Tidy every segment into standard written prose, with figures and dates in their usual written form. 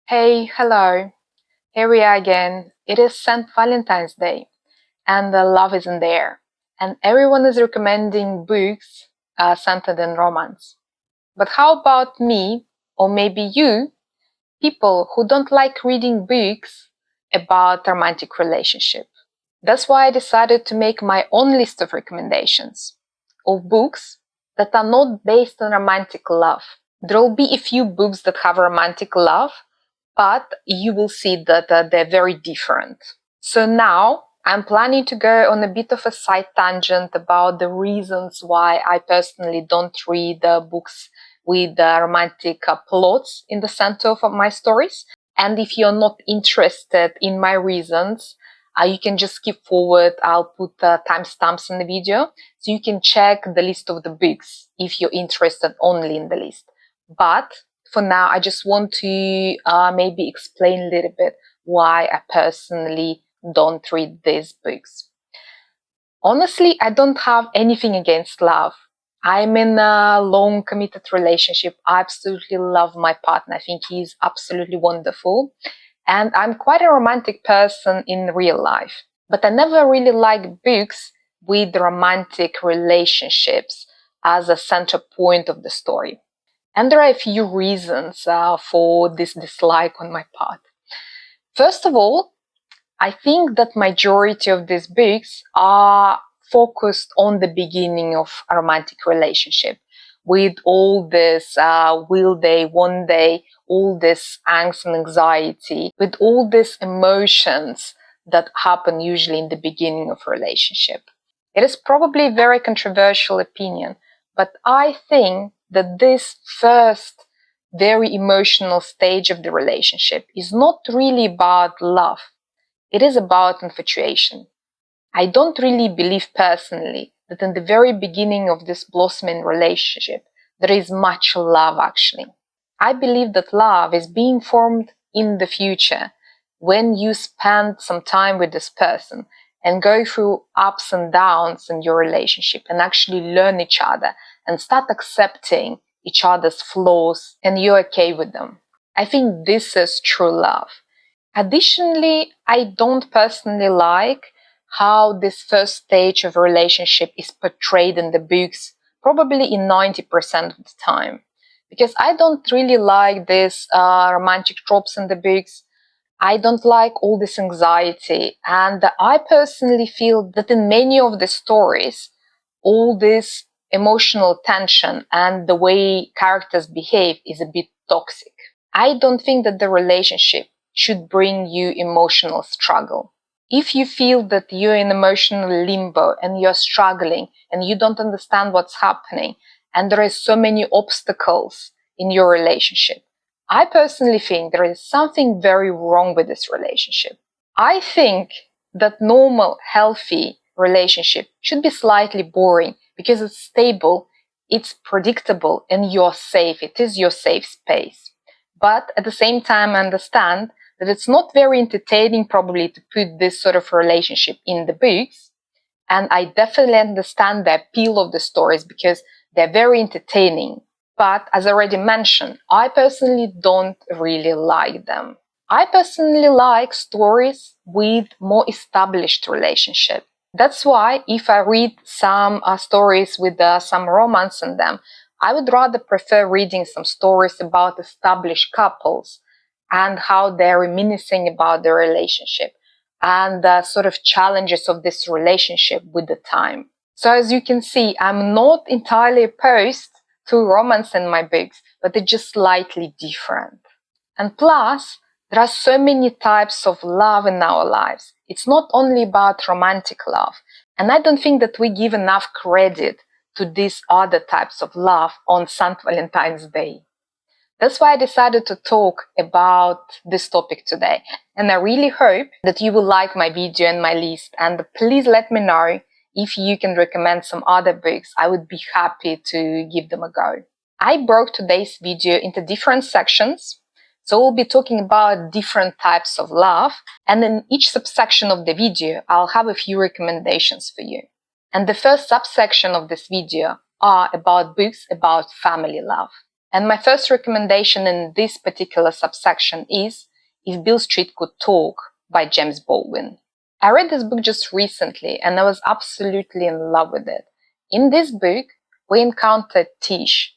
Hey, hello. Here we are again. It is St Valentines Day, and the love is in there. And everyone is recommending books centered in romance. But how about me, or maybe you, people who don't like reading books about romantic relationship? That's why I decided to make my own list of recommendations of books that are not based on romantic love. There'll be a few books that have romantic love, but you will see that they're very different. So now I'm planning to go on a bit of a side tangent about the reasons why I personally don't read books with romantic plots in the center of my stories. And if you're not interested in my reasons, you can just skip forward. I'll put timestamps in the video so you can check the list of the books if you're interested only in the list. But for now, I just want to maybe explain a little bit why I personally don't read these books. Honestly, I don't have anything against love. I'm in a long committed relationship. I absolutely love my partner. I think he's absolutely wonderful. And I'm quite a romantic person in real life. But I never really liked books with romantic relationships as a center point of the story. And there are a few reasons for this dislike on my part. First of all, I think that majority of these books are focused on the beginning of a romantic relationship with all this will they, won't they, all this angst and anxiety, with all these emotions that happen usually in the beginning of a relationship. It is probably a very controversial opinion, but I think that this first very emotional stage of the relationship is not really about love. It is about infatuation. I don't really believe personally that in the very beginning of this blossoming relationship, there is much love actually. I believe that love is being formed in the future when you spend some time with this person and go through ups and downs in your relationship and actually learn each other and start accepting each other's flaws and you're okay with them. I think this is true love. Additionally, I don't personally like how this first stage of a relationship is portrayed in the books, probably in 90% of the time. Because I don't really like these romantic tropes in the books. I don't like all this anxiety. And I personally feel that in many of the stories, all this emotional tension and the way characters behave is a bit toxic. I don't think that the relationship should bring you emotional struggle. If you feel that you're in emotional limbo and you're struggling and you don't understand what's happening and there are so many obstacles in your relationship, I personally think there is something very wrong with this relationship. I think that normal, healthy relationship should be slightly boring because it's stable, it's predictable, and you're safe. It is your safe space. But at the same time, I understand that it's not very entertaining probably to put this sort of relationship in the books. And I definitely understand the appeal of the stories because they're very entertaining. But as I already mentioned, I personally don't really like them. I personally like stories with more established relationship. That's why if I read some stories with some romance in them, I would rather prefer reading some stories about established couples and how they're reminiscing about their relationship and the sort of challenges of this relationship with the time. So as you can see, I'm not entirely opposed to romance in my books, but they're just slightly different. And plus, there are so many types of love in our lives. It's not only about romantic love. And I don't think that we give enough credit to these other types of love on St. Valentine's Day. That's why I decided to talk about this topic today. And I really hope that you will like my video and my list. And please let me know if you can recommend some other books. I would be happy to give them a go. I broke today's video into different sections. So we'll be talking about different types of love. And in each subsection of the video, I'll have a few recommendations for you. And the first subsection of this video are about books about family love. And my first recommendation in this particular subsection is If Beale Street Could Talk by James Baldwin. I read this book just recently and I was absolutely in love with it. In this book, we encounter Tish,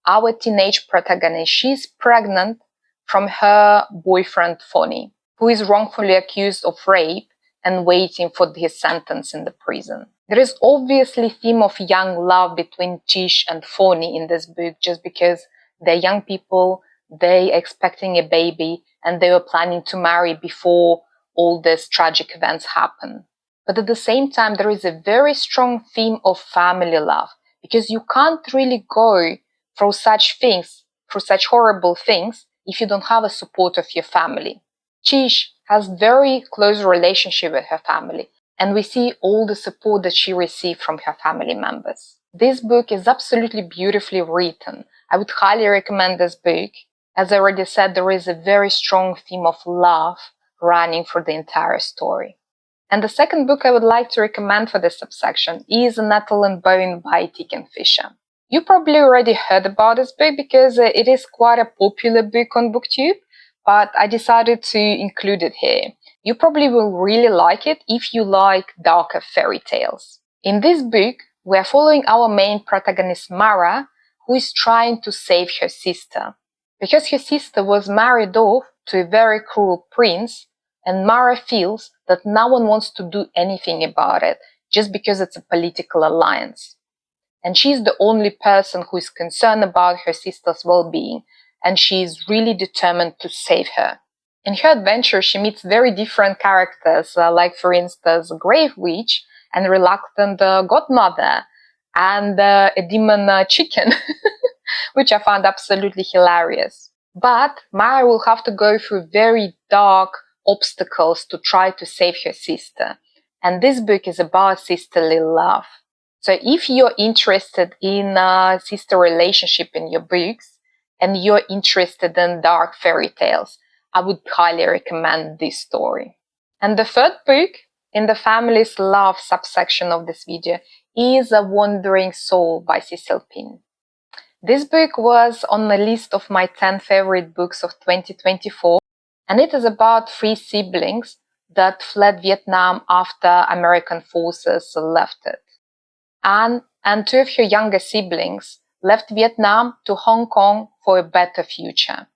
our teenage protagonist. She's pregnant from her boyfriend Fonny, who is wrongfully accused of rape and waiting for his sentence in the prison. There is obviously a theme of young love between Tish and Fonny in this book, just because they're young people, they're expecting a baby, and they were planning to marry before all these tragic events happen. But at the same time, there is a very strong theme of family love, because you can't really go through such things, through such horrible things, if you don't have a support of your family. Tish has very close relationship with her family, and we see all the support that she received from her family members. This book is absolutely beautifully written. I would highly recommend this book. As I already said, there is a very strong theme of love running through the entire story. And the second book I would like to recommend for this subsection is Nettle and Bone by Tiken Fisher. You probably already heard about this book because it is quite a popular book on BookTube, but I decided to include it here. You probably will really like it if you like darker fairy tales. In this book, we are following our main protagonist Mara, who is trying to save her sister. Because her sister was married off to a very cruel prince, and Mara feels that no one wants to do anything about it just because it's a political alliance. And she's the only person who is concerned about her sister's well-being, and she is really determined to save her. In her adventure, she meets very different characters, like for instance, a grave witch and reluctant godmother, and a demon chicken, which I found absolutely hilarious. But Mara will have to go through very dark obstacles to try to save her sister. And this book is about sisterly love. So if you're interested in a sister relationship in your books, and you're interested in dark fairy tales, I would highly recommend this story. And the third book in the family's love subsection of this video is A Wandering Soul by Cecil Pin. This book was on the list of my 10 favorite books of 2024, and it is about three siblings that fled Vietnam after American forces left it. Anne and two of her younger siblings left Vietnam to Hong Kong for a better future.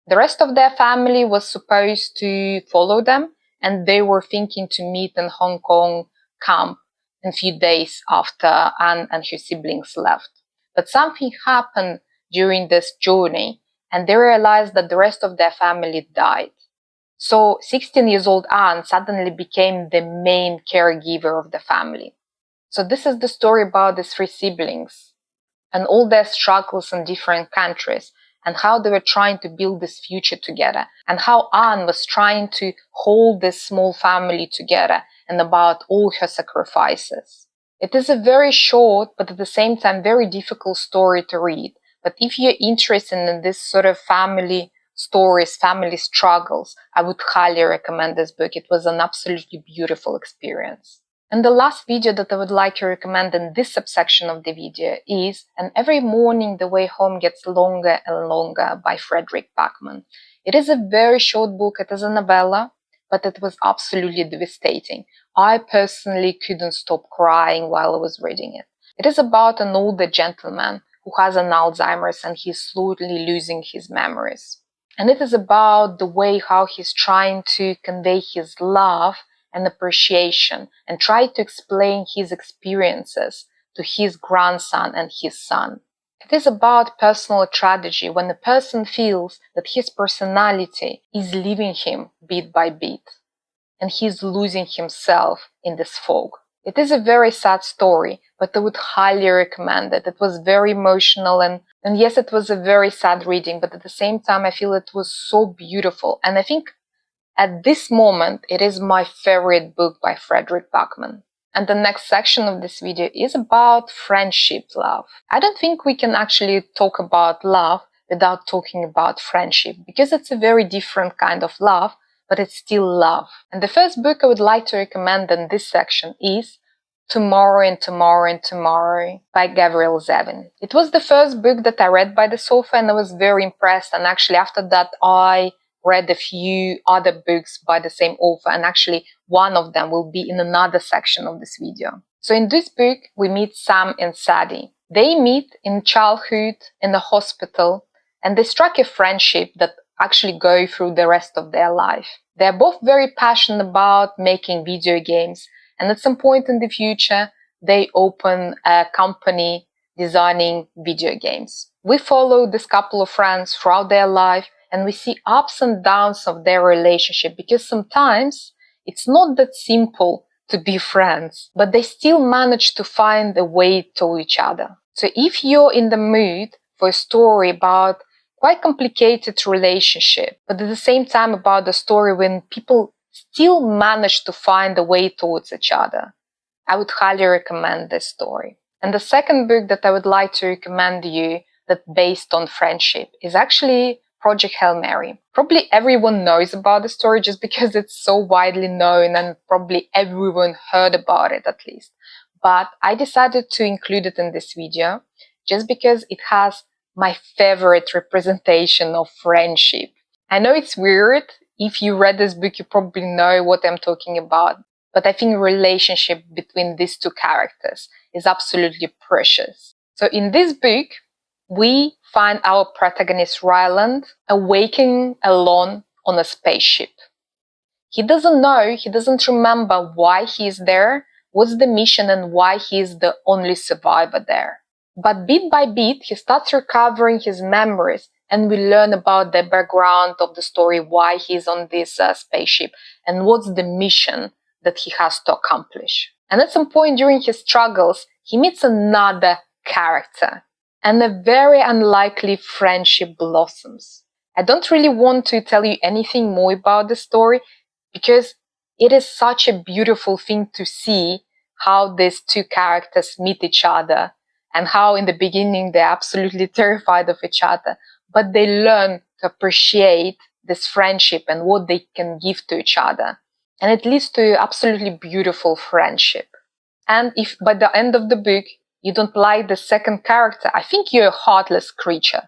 The rest of their family was supposed to follow them, and they were thinking to meet in Hong Kong camp a few days after Anne and her siblings left. But something happened during this journey, and they realized that the rest of their family died. So 16-year-old Anne suddenly became the main caregiver of the family. So this is the story about these three siblings and all their struggles in different countries, and how they were trying to build this future together, and how Anne was trying to hold this small family together, and about all her sacrifices. It is a very short, but at the same time very difficult story to read. But if you're interested in this sort of family stories, family struggles, I would highly recommend this book. It was an absolutely beautiful experience. And the last video that I would like to recommend in this subsection of the video is And Every Morning the Way Home Gets Longer and Longer by Frederick Backman. It is a very short book, it is a novella, but it was absolutely devastating. I personally couldn't stop crying while I was reading it. It is about an older gentleman who has an Alzheimer's and he's slowly losing his memories. And it is about the way how he's trying to convey his love and appreciation and try to explain his experiences to his grandson and his son. It is about personal tragedy when a person feels that his personality is leaving him bit by bit and he's losing himself in this fog. It is a very sad story, but I would highly recommend it. It was very emotional and yes, it was a very sad reading, but at the same time I feel it was so beautiful. And I think at this moment, it is my favorite book by Frederick Backman. And the next section of this video is about friendship love. I don't think we can actually talk about love without talking about friendship, because it's a very different kind of love, but it's still love. And the first book I would like to recommend in this section is Tomorrow and Tomorrow and Tomorrow by Gabriel Zevin. It was the first book that I read by this author, and I was very impressed. And actually, after that, I read a few other books by the same author, and actually, one of them will be in another section of this video. So in this book, we meet Sam and Sadie. They meet in childhood in the hospital, and they strike a friendship that actually go through the rest of their life. They're both very passionate about making video games, and at some point in the future, they open a company designing video games. We follow this couple of friends throughout their life, and we see ups and downs of their relationship, because sometimes it's not that simple to be friends, but they still manage to find a way to each other. So if you're in the mood for a story about quite complicated relationship, but at the same time about the story when people still manage to find a way towards each other, I would highly recommend this story. And the second book that I would like to recommend you that based on friendship is actually Project Hail Mary. Probably everyone knows about the story just because it's so widely known and probably everyone heard about it at least. But I decided to include it in this video just because it has my favorite representation of friendship. I know it's weird. If you read this book, you probably know what I'm talking about. But I think relationship between these two characters is absolutely precious. So in this book, we find our protagonist Ryland awakening alone on a spaceship. He doesn't remember why he is there, what's the mission, and why he is the only survivor there. But bit by bit, he starts recovering his memories, and we learn about the background of the story, why he's on this spaceship, and what's the mission that he has to accomplish. And at some point during his struggles, he meets another character, and a very unlikely friendship blossoms. I don't really want to tell you anything more about the story because it is such a beautiful thing to see how these two characters meet each other and how in the beginning they're absolutely terrified of each other, but they learn to appreciate this friendship and what they can give to each other. And it leads to absolutely beautiful friendship. And if by the end of the book you don't like the second character, I think you're a heartless creature.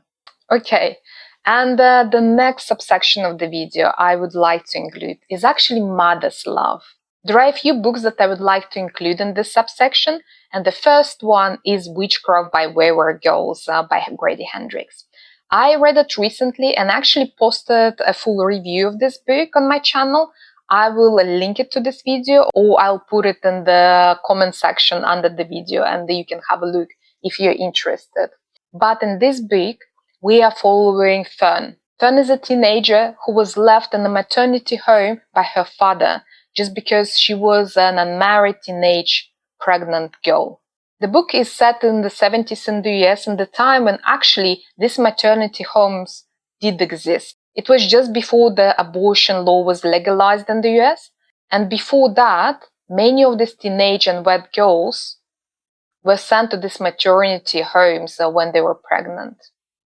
Okay, and the next subsection of the video I would like to include is actually mother's love. There are a few books that I would like to include in this subsection, and the first one is Witchcraft by Wayward Girls by Grady Hendrix. I read it recently and actually posted a full review of this book on my channel. I will link it to this video, or I'll put it in the comment section under the video and you can have a look if you're interested. But in this book, we are following Fern. Fern is a teenager who was left in a maternity home by her father just because she was an unmarried teenage pregnant girl. The book is set in the 70s in the US, in the time when actually these maternity homes did exist. It was just before the abortion law was legalized in the US, and before that, many of these teenage and wed girls were sent to these maternity homes when they were pregnant.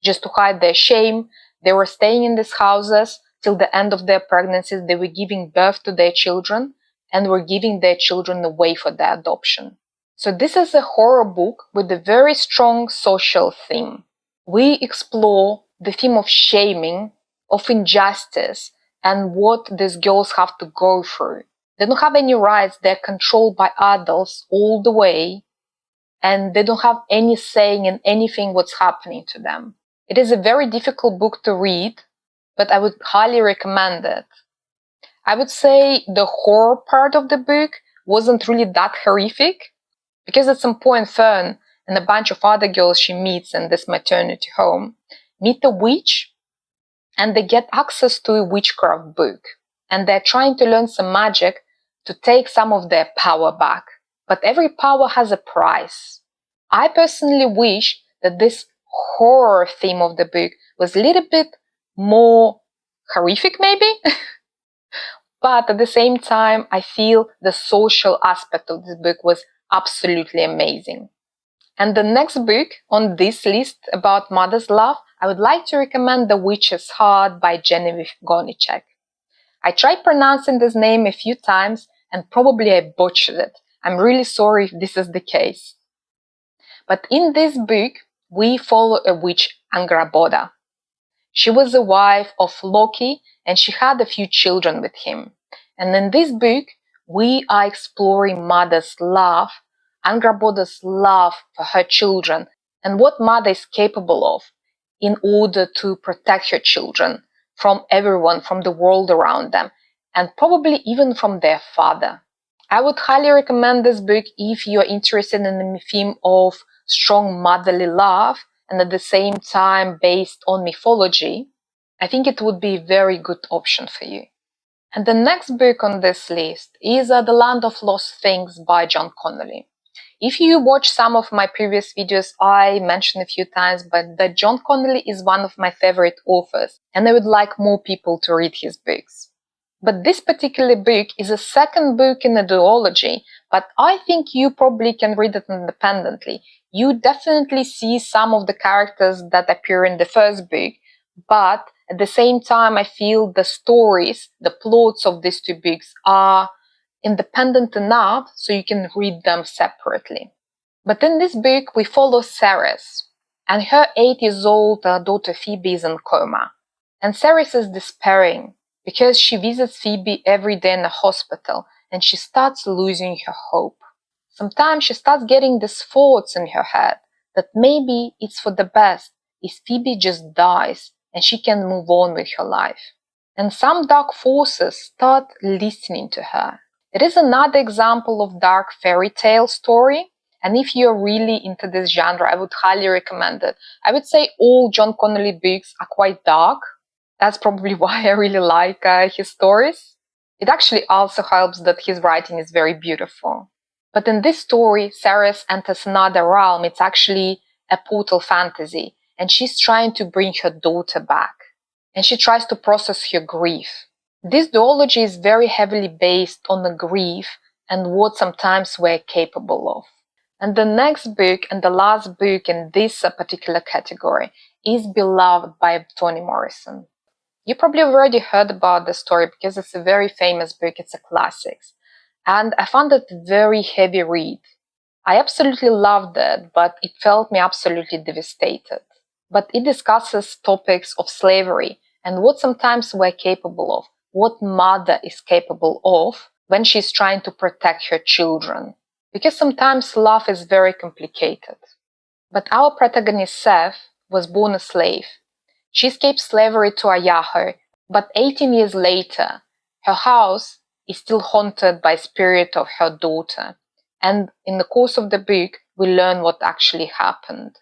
Just to hide their shame, they were staying in these houses till the end of their pregnancies. They were giving birth to their children and were giving their children away for their adoption. So this is a horror book with a very strong social theme. We explore the theme of shaming, of injustice, and what these girls have to go through. They don't have any rights, they're controlled by adults all the way, and they don't have any saying in anything what's happening to them. It is a very difficult book to read, but I would highly recommend it. I would say the horror part of the book wasn't really that horrific, because at some point Fern and a bunch of other girls she meets in this maternity home meet a witch, and they get access to a witchcraft book, and they're trying to learn some magic to take some of their power back. But every power has a price. I personally wish that this horror theme of the book was a little bit more horrific maybe, but at the same time I feel the social aspect of this book was absolutely amazing. And the next book on this list about mother's love, I would like to recommend The Witch's Heart by Genevieve Gonichek. I tried pronouncing this name a few times and probably I butchered it. I'm really sorry if this is the case. But in this book, we follow a witch, Angraboda. She was the wife of Loki and she had a few children with him. And in this book, we are exploring mother's love, Angraboda's love for her children, and what mother is capable of in order to protect her children from everyone, from the world around them, and probably even from their father. I would highly recommend this book if you are interested in the theme of strong motherly love and at the same time based on mythology. I think it would be a very good option for you. And the next book on this list is The Land of Lost Things by John Connolly. If you watch some of my previous videos, I mentioned a few times, but that John Connolly is one of my favorite authors, and I would like more people to read his books. But this particular book is a second book in a duology, but I think you probably can read it independently. You definitely see some of the characters that appear in the first book, but at the same time, I feel the stories, the plots of these two books are independent enough so you can read them separately. But in this book, we follow Ceres, and her 8 years old daughter Phoebe is in coma. And Ceres is despairing because she visits Phoebe every day in the hospital and she starts losing her hope. Sometimes she starts getting these thoughts in her head that maybe it's for the best if Phoebe just dies and she can move on with her life. And some dark forces start listening to her. It is another example of dark fairy tale story, and if you're really into this genre, I would highly recommend it. I would say all John Connolly books are quite dark. That's probably why I really like his stories. It actually also helps that his writing is very beautiful. But in this story, Ceres enters another realm. It's actually a portal fantasy, and she's trying to bring her daughter back. And she tries to process her grief. This duology is very heavily based on the grief and what sometimes we're capable of. And the next book and the last book in this particular category is Beloved by Toni Morrison. You probably already heard about the story because it's a very famous book, it's a classic. And I found it a very heavy read. I absolutely loved it, but it felt me absolutely devastated. But it discusses topics of slavery and what sometimes we're capable of, what mother is capable of when she's trying to protect her children. Because sometimes love is very complicated. But our protagonist Seth was born a slave. She escaped slavery to Ayaho, but 18 years later, her house is still haunted by the spirit of her daughter. And in the course of the book, we learn what actually happened.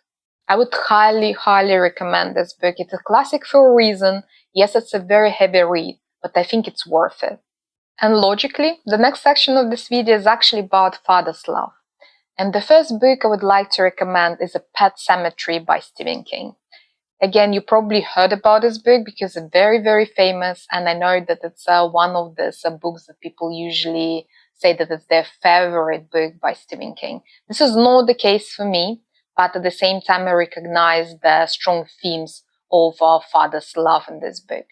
I would highly, highly recommend this book. It's a classic for a reason. Yes, it's a very heavy read, but I think it's worth it. And logically, the next section of this video is actually about father's love. And the first book I would like to recommend is A Pet Cemetery by Stephen King. Again, you probably heard about this book because it's very, very famous, and I know that it's one of these books that people usually say that it's their favorite book by Stephen King. This is not the case for me, but at the same time, I recognize the strong themes of father's love in this book.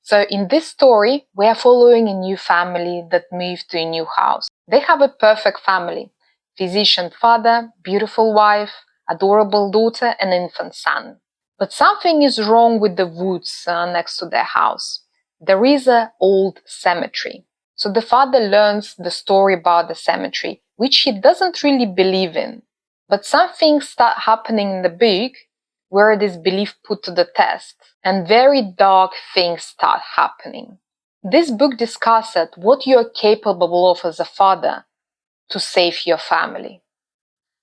So in this story, we are following a new family that moved to a new house. They have a perfect family: physician father, beautiful wife, adorable daughter, and infant son. But something is wrong with the woods next to their house. There is an old cemetery. So the father learns the story about the cemetery, which he doesn't really believe in. But some things start happening in the book where this belief put to the test, and very dark things start happening. This book discusses what you are capable of as a father to save your family.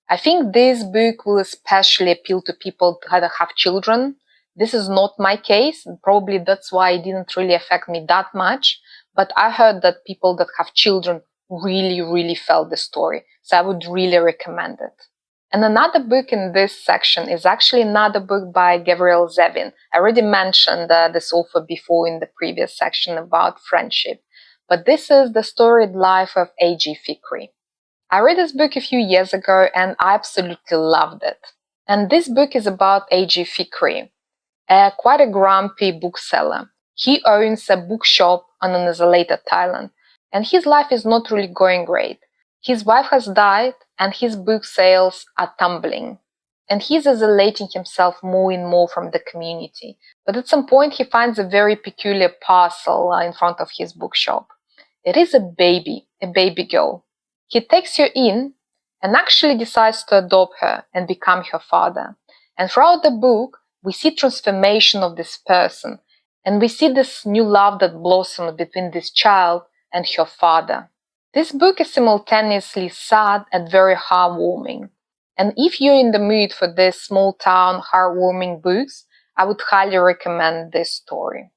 I think this book will especially appeal to people that have children. This is not my case, and probably that's why it didn't really affect me that much. But I heard that people that have children really, really felt the story. So I would really recommend it. And another book in this section is actually another book by Gabrielle Zevin. I already mentioned this author before in the previous section about friendship. But this is The Storied Life of A.G. Fikry. I read this book a few years ago and I absolutely loved it. And this book is about A.G. Fikry, quite a grumpy bookseller. He owns a bookshop on an isolated island, and his life is not really going great. His wife has died and his book sales are tumbling. And he's isolating himself more and more from the community. But at some point he finds a very peculiar parcel in front of his bookshop. It is a baby girl. He takes her in and actually decides to adopt her and become her father. And throughout the book, we see transformation of this person, and we see this new love that blossoms between this child and her father. This book is simultaneously sad and very heartwarming. And if you're in the mood for these small town heartwarming books, I would highly recommend this story.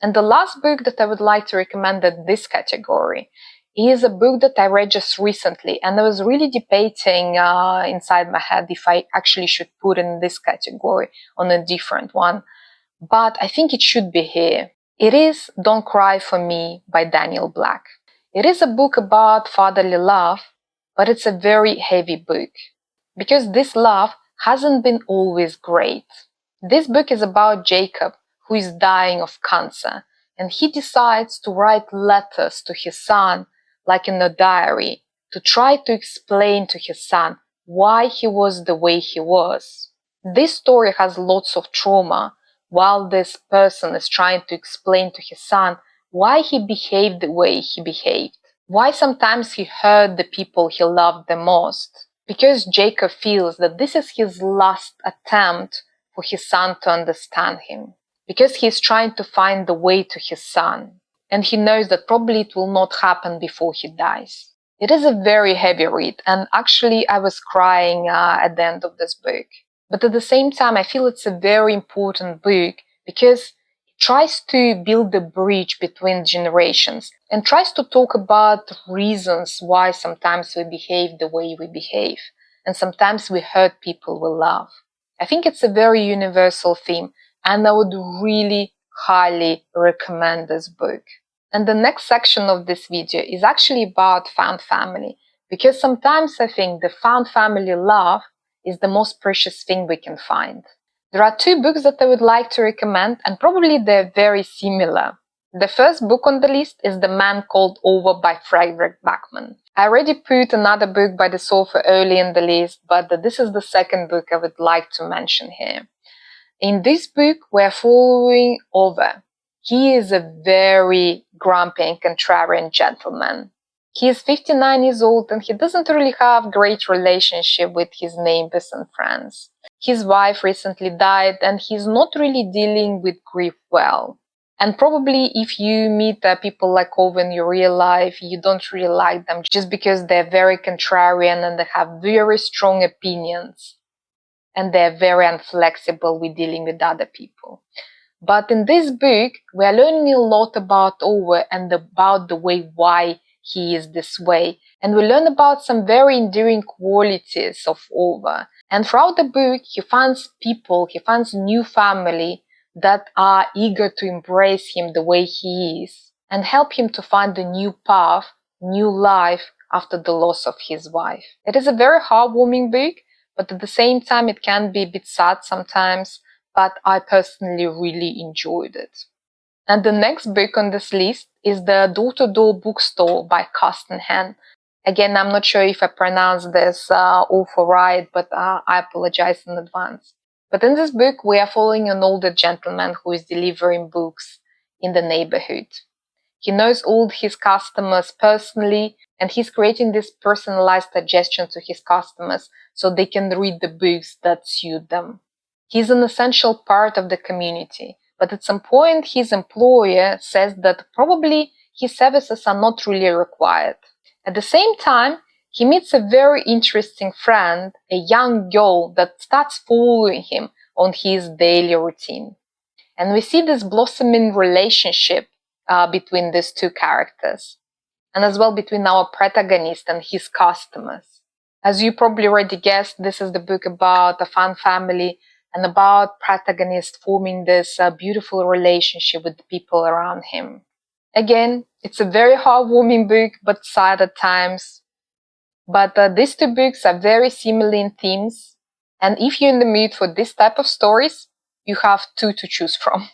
And the last book that I would like to recommend in this category is a book that I read just recently, and I was really debating inside my head if I actually should put in this category on a different one, but I think it should be here. It is Don't Cry for Me by Daniel Black. It is a book about fatherly love, but it's a very heavy book because this love hasn't been always great. This book is about Jacob, who is dying of cancer, and he decides to write letters to his son, like in a diary, to try to explain to his son why he was the way he was. This story has lots of trauma, while this person is trying to explain to his son why he behaved the way he behaved, why sometimes he hurt the people he loved the most. Because Jacob feels that this is his last attempt for his son to understand him. Because he's trying to find the way to his son. And he knows that probably it will not happen before he dies. It is a very heavy read, and actually I was crying at the end of this book. But at the same time, I feel it's a very important book because tries to build a bridge between generations and tries to talk about reasons why sometimes we behave the way we behave and sometimes we hurt people we love. I think it's a very universal theme, and I would really highly recommend this book. And the next section of this video is actually about found family, because sometimes I think the found family love is the most precious thing we can find. There are two books that I would like to recommend, and probably they're very similar. The first book on the list is The Man Called Over by Frederick Backman. I already put another book by this author early in the list, but this is the second book I would like to mention here. In this book, we're following Over. He is a very grumpy and contrarian gentleman. He is 59 years old and he doesn't really have a great relationship with his neighbors and friends. His wife recently died and he's not really dealing with grief well. And probably if you meet people like Over in your real life, you don't really like them just because they're very contrarian and they have very strong opinions. And they're very inflexible with dealing with other people. But in this book, we are learning a lot about Over and about the way why he is this way. And we learn about some very endearing qualities of Over. And throughout the book, he finds people, he finds new family that are eager to embrace him the way he is and help him to find a new path, new life after the loss of his wife. It is a very heartwarming book, but at the same time, it can be a bit sad sometimes, but I personally really enjoyed it. And the next book on this list is The Door-to-Door Bookstore by Carsten Henn. Again, I'm not sure if I pronounced this author right, but I apologize in advance. But in this book, we are following an older gentleman who is delivering books in the neighborhood. He knows all his customers personally, and he's creating this personalized suggestion to his customers so they can read the books that suit them. He's an essential part of the community, but at some point his employer says that probably his services are not really required. At the same time, he meets a very interesting friend, a young girl that starts following him on his daily routine. And we see this blossoming relationship between these two characters, and as well between our protagonist and his customers. As you probably already guessed, this is the book about a fun family and about protagonist forming this beautiful relationship with the people around him. Again, it's a very heartwarming book, but sad at times. But these two books are very similar in themes, and if you're in the mood for this type of stories, you have two to choose from.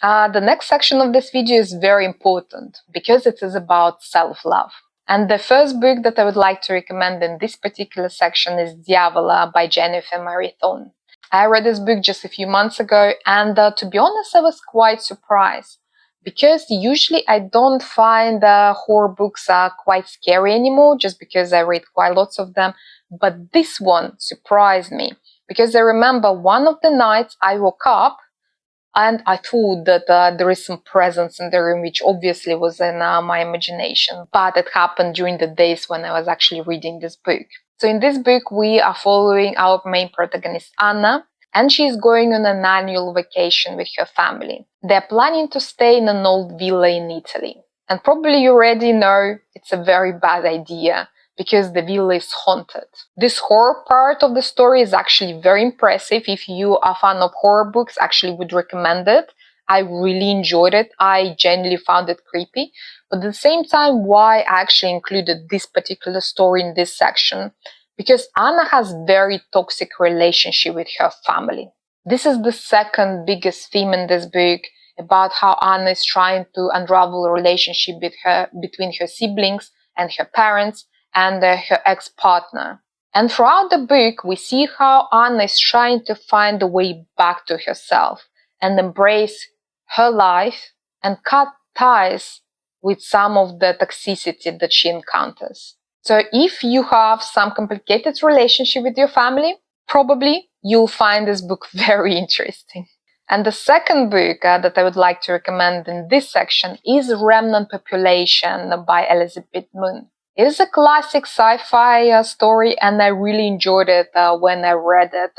The next section of this video is very important because it is about self-love. And the first book that I would like to recommend in this particular section is Diavola by Jennifer Marathon. I read this book just a few months ago, and to be honest, I was quite surprised because usually I don't find horror books quite scary anymore just because I read quite lots of them. But this one surprised me because I remember one of the nights I woke up and I thought that there is some presence in the room, which obviously was in my imagination. But it happened during the days when I was actually reading this book. So in this book, we are following our main protagonist, Anna, and she's going on an annual vacation with her family. They're planning to stay in an old villa in Italy. And probably you already know it's a very bad idea because the villa is haunted. This horror part of the story is actually very impressive. If you are a fan of horror books, I actually would recommend it. I really enjoyed it. I genuinely found it creepy. But at the same time, why I actually included this particular story in this section? Because Anna has very toxic relationship with her family. This is the second biggest theme in this book about how Anna is trying to unravel a relationship between her siblings and her parents and her ex-partner. And throughout the book, we see how Anna is trying to find a way back to herself and embrace her life and cut ties with some of the toxicity that she encounters. So if you have some complicated relationship with your family, probably you'll find this book very interesting. And the second book that I would like to recommend in this section is Remnant Population by Elizabeth Moon. It is a classic sci-fi story, and I really enjoyed it when I read it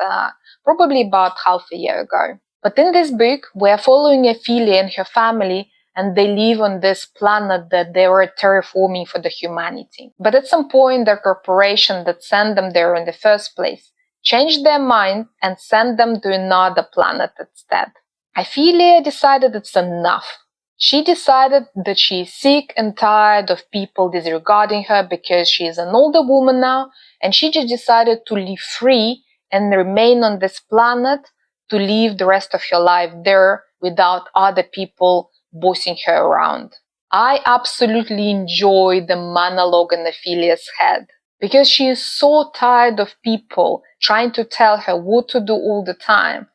probably about half a year ago. But in this book, we're following Ophelia and her family, and they live on this planet that they were terraforming for the humanity. But at some point, the corporation that sent them there in the first place changed their mind and sent them to another planet instead. Ophelia decided it's enough. She decided that she is sick and tired of people disregarding her because she is an older woman now, and she just decided to live free and remain on this planet to live the rest of her life there without other people bossing her around. I absolutely enjoy the monologue in Ophelia's head because she is so tired of people trying to tell her what to do all the time.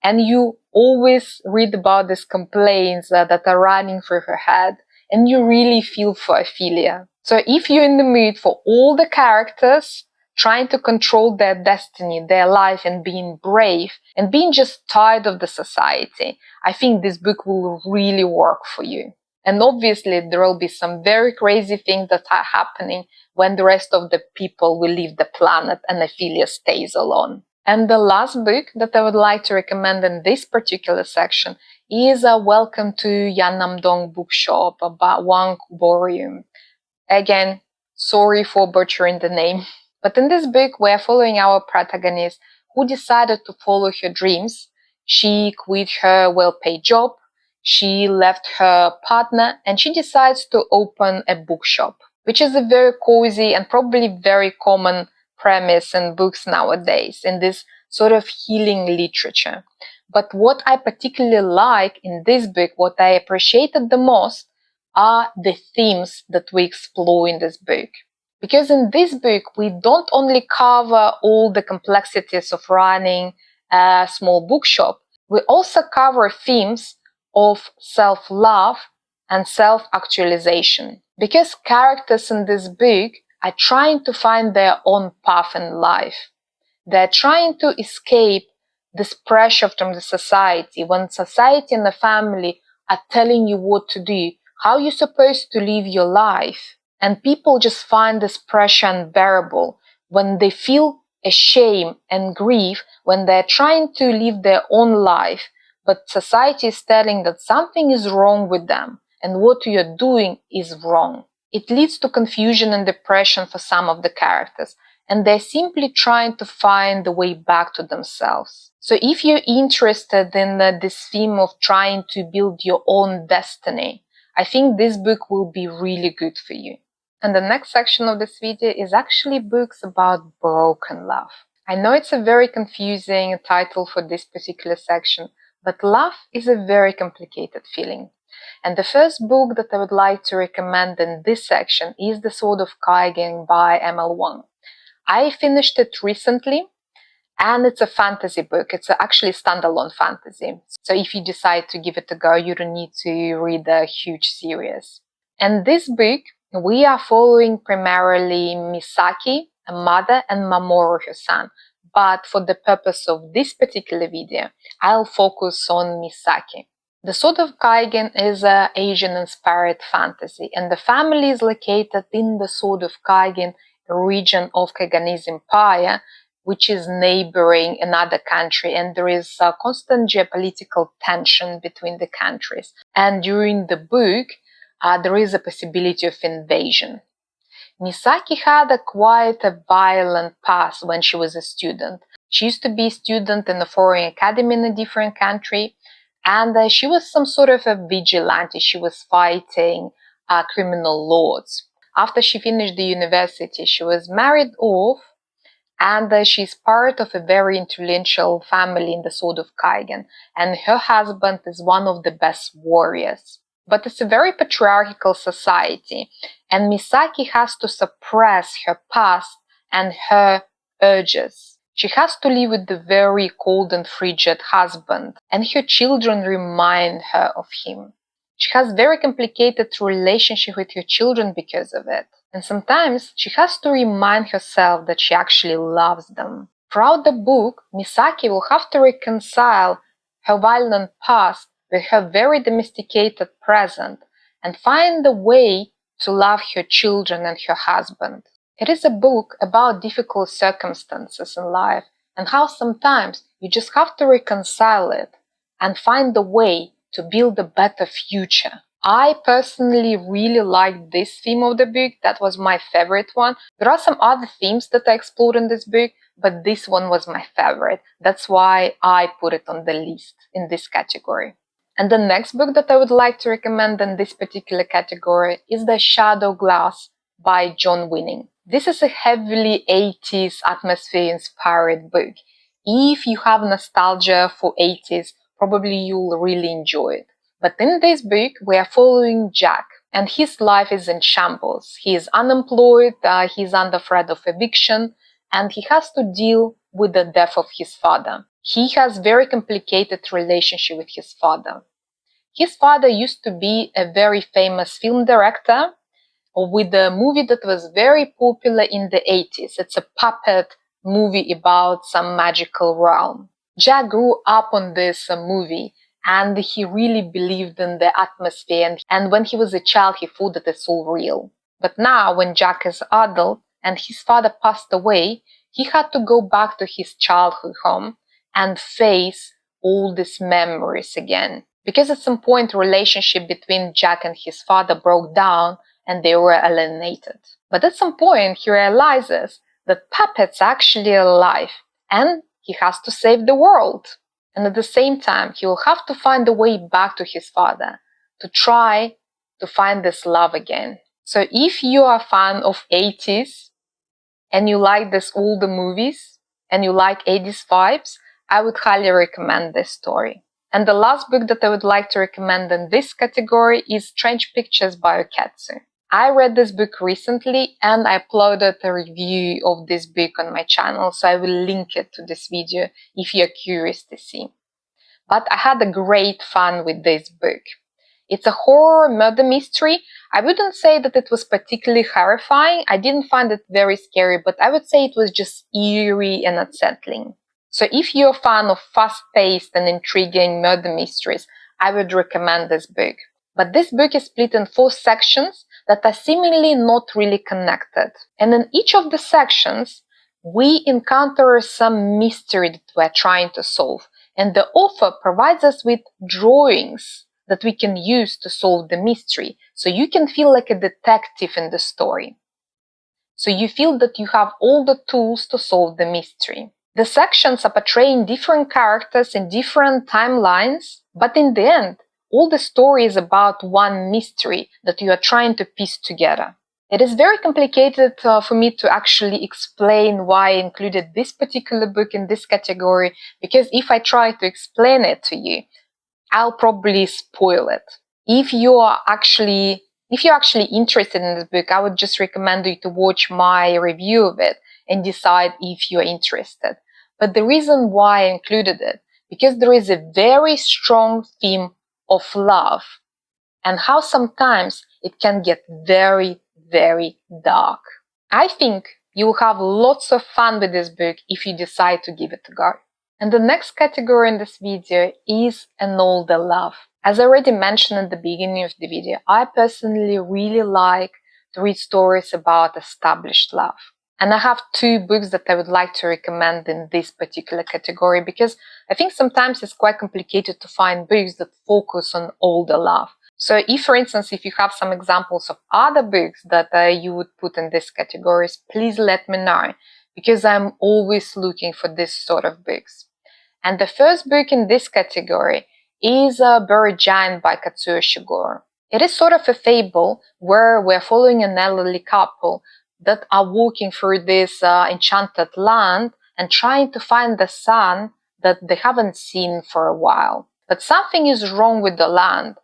And you always read about these complaints that are running through her head, and you really feel for Ophelia. So if you're in the mood for all the characters trying to control their destiny, their life, and being brave, and being just tired of the society, I think this book will really work for you. And obviously, there will be some very crazy things that are happening when the rest of the people will leave the planet and Ophelia stays alone. And the last book that I would like to recommend in this particular section is Welcome to Yanamdong Bookshop by Wang Boryum. Again, sorry for butchering the name. But in this book, we're following our protagonist who decided to follow her dreams. She quit her well-paid job, she left her partner, and she decides to open a bookshop, which is a very cozy and probably very common premise in books nowadays, in this sort of healing literature. But what I particularly like in this book, what I appreciated the most, are the themes that we explore in this book. Because in this book, we don't only cover all the complexities of running a small bookshop, we also cover themes of self-love and self-actualization. Because characters in this book are trying to find their own path in life. They're trying to escape this pressure from the society. When society and the family are telling you what to do, how you're supposed to live your life. And people just find this pressure unbearable when they feel shame and grief when they're trying to live their own life, but society is telling that something is wrong with them and what you're doing is wrong. It leads to confusion and depression for some of the characters, and they're simply trying to find the way back to themselves. So if you're interested in this theme of trying to build your own destiny, I think this book will be really good for you. And the next section of this video is actually books about broken love. I know it's a very confusing title for this particular section, but love is a very complicated feeling. And the first book that I would like to recommend in this section is The Sword of Kaigen by ML Wang. I finished it recently, and it's a fantasy book. It's actually standalone fantasy. So if you decide to give it a go, you don't need to read a huge series. And this book, we are following primarily Misaki, a mother, and Mamoru, her son. But for the purpose of this particular video, I'll focus on Misaki. The Sword of Kaigen is an Asian-inspired fantasy, and the family is located in the Sword of Kaigen region of Kaiganese Empire, which is neighboring another country, and there is a constant geopolitical tension between the countries. And during the book, there is a possibility of invasion. Misaki had quite a violent past when she was a student. She used to be a student in a foreign academy in a different country, and she was some sort of a vigilante. She was fighting criminal lords. After she finished the university, she was married off, and she's part of a very influential family in the Sword of Kaigen, and her husband is one of the best warriors. But it's a very patriarchal society, and Misaki has to suppress her past and her urges. She has to live with the very cold and frigid husband, and her children remind her of him. She has very complicated relationship with her children because of it. And sometimes she has to remind herself that she actually loves them. Throughout the book, Misaki will have to reconcile her violent past with her very domesticated present and find a way to love her children and her husband. It is a book about difficult circumstances in life and how sometimes you just have to reconcile it and find a way to build a better future. I personally really liked this theme of the book. That was my favorite one. There are some other themes that I explored in this book, but this one was my favorite. That's why I put it on the list in this category. And the next book that I would like to recommend in this particular category is The Shadow Glass by John Winning. This is a heavily 80s atmosphere-inspired book. If you have nostalgia for 80s, probably you'll really enjoy it. But in this book, we are following Jack, and his life is in shambles. He is unemployed, he's under threat of eviction, and he has to deal with the death of his father. He has very complicated relationship with his father. His father used to be a very famous film director with a movie that was very popular in the 80s. It's a puppet movie about some magical realm. Jack grew up on this movie, and he really believed in the atmosphere, and when he was a child he thought that it's all real. But now when Jack is adult and his father passed away, he had to go back to his childhood home and face all these memories again. Because at some point the relationship between Jack and his father broke down and they were alienated. But at some point he realizes that puppets are actually alive and he has to save the world. And at the same time, he will have to find a way back to his father to try to find this love again. So if you are a fan of 80s and you like these older movies and you like 80s vibes, I would highly recommend this story. And the last book that I would like to recommend in this category is Strange Pictures by Oketsu. I read this book recently and I uploaded a review of this book on my channel, so I will link it to this video if you're curious to see. But I had a great fun with this book. It's a horror murder mystery. I wouldn't say that it was particularly horrifying. I didn't find it very scary, but I would say it was just eerie and unsettling. So if you're a fan of fast-paced and intriguing murder mysteries, I would recommend this book. But this book is split in 4 sections that are seemingly not really connected. And in each of the sections, we encounter some mystery that we're trying to solve. And the author provides us with drawings that we can use to solve the mystery. So you can feel like a detective in the story. So you feel that you have all the tools to solve the mystery. The sections are portraying different characters in different timelines, but in the end, all the story is about one mystery that you are trying to piece together. It is very complicated for me to actually explain why I included this particular book in this category, because if I try to explain it to you, I'll probably spoil it. If you're actually interested in this book, I would just recommend you to watch my review of it and decide if you're interested. But the reason why I included it, because there is a very strong theme of love and how sometimes it can get very, very dark. I think you'll have lots of fun with this book if you decide to give it a go. And the next category in this video is an older love. As I already mentioned at the beginning of the video, I personally really like to read stories about established love. And I have two books that I would like to recommend in this particular category because I think sometimes it's quite complicated to find books that focus on older love. So if, for instance, if you have some examples of other books that you would put in these categories, please let me know because I'm always looking for this sort of books. And the first book in this category is Buried Giant by Katsuo Ishiguro. It is sort of a fable where we're following an elderly couple that are walking through this enchanted land and trying to find the son that they haven't seen for a while. But something is wrong with the land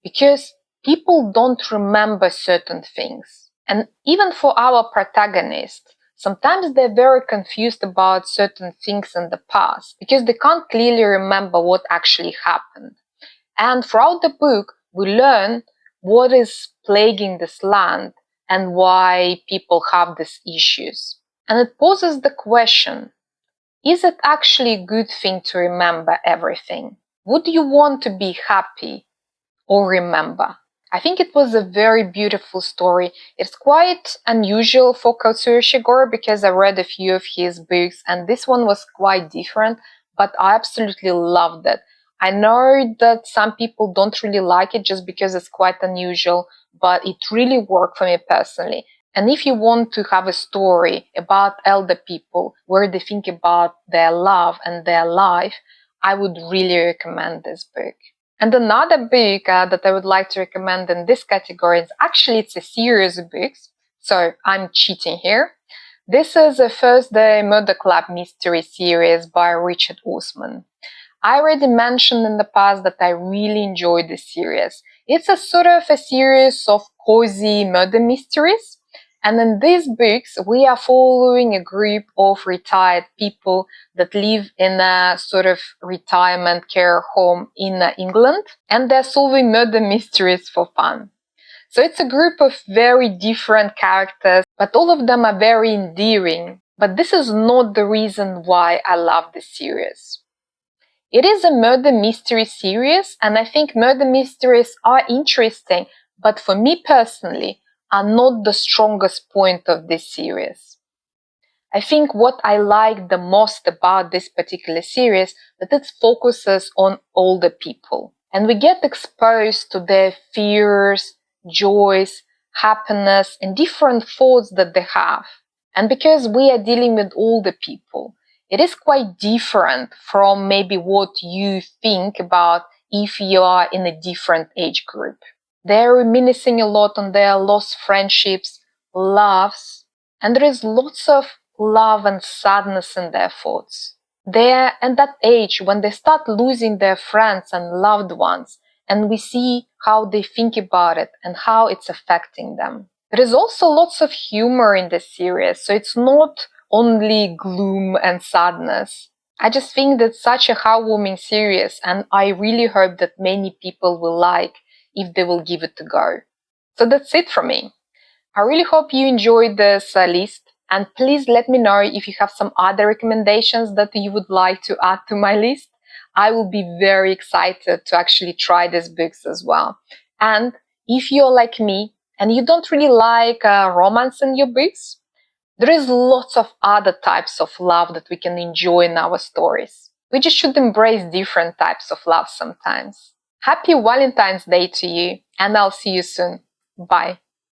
because people don't remember certain things. And even for our protagonists, sometimes they're very confused about certain things in the past because they can't clearly remember what actually happened. And throughout the book, we learn what is plaguing this land and why people have these issues. And it poses the question, is it actually a good thing to remember everything? Would you want to be happy or remember? I think it was a very beautiful story. It's quite unusual for Katsuo Ishiguro because I read a few of his books and this one was quite different, but I absolutely loved it. I know that some people don't really like it just because it's quite unusual, but it really worked for me personally. And if you want to have a story about elder people where they think about their love and their life, I would really recommend this book. And another book that I would like to recommend in this category is actually it's a series of books, so I'm cheating here. This is the First Day Murder Club mystery series by Richard Osman. I already mentioned in the past that I really enjoyed this series. It's a sort of a series of cozy murder mysteries. And in these books, we are following a group of retired people that live in a sort of retirement care home in England, and they're solving murder mysteries for fun. So it's a group of very different characters, but all of them are very endearing. But this is not the reason why I love this series. It is a murder mystery series, and I think murder mysteries are interesting, but for me personally, are not the strongest point of this series. I think what I like the most about this particular series that it focuses on older people, and we get exposed to their fears, joys, happiness, and different thoughts that they have. And because we are dealing with older people, it is quite different from maybe what you think about if you are in a different age group. They're reminiscing a lot on their lost friendships, loves, and there is lots of love and sadness in their thoughts. They're at that age when they start losing their friends and loved ones, and we see how they think about it and how it's affecting them. There is also lots of humor in this series, so it's not only gloom and sadness. I just think that's such a heartwarming series, and I really hope that many people will like if they will give it a go. So that's it from me. I really hope you enjoyed this list, and please let me know if you have some other recommendations that you would like to add to my list. I will be very excited to actually try these books as well. And if you're like me and you don't really like romance in your books, there is lots of other types of love that we can enjoy in our stories. We just should embrace different types of love sometimes. Happy Valentine's Day to you, and I'll see you soon. Bye.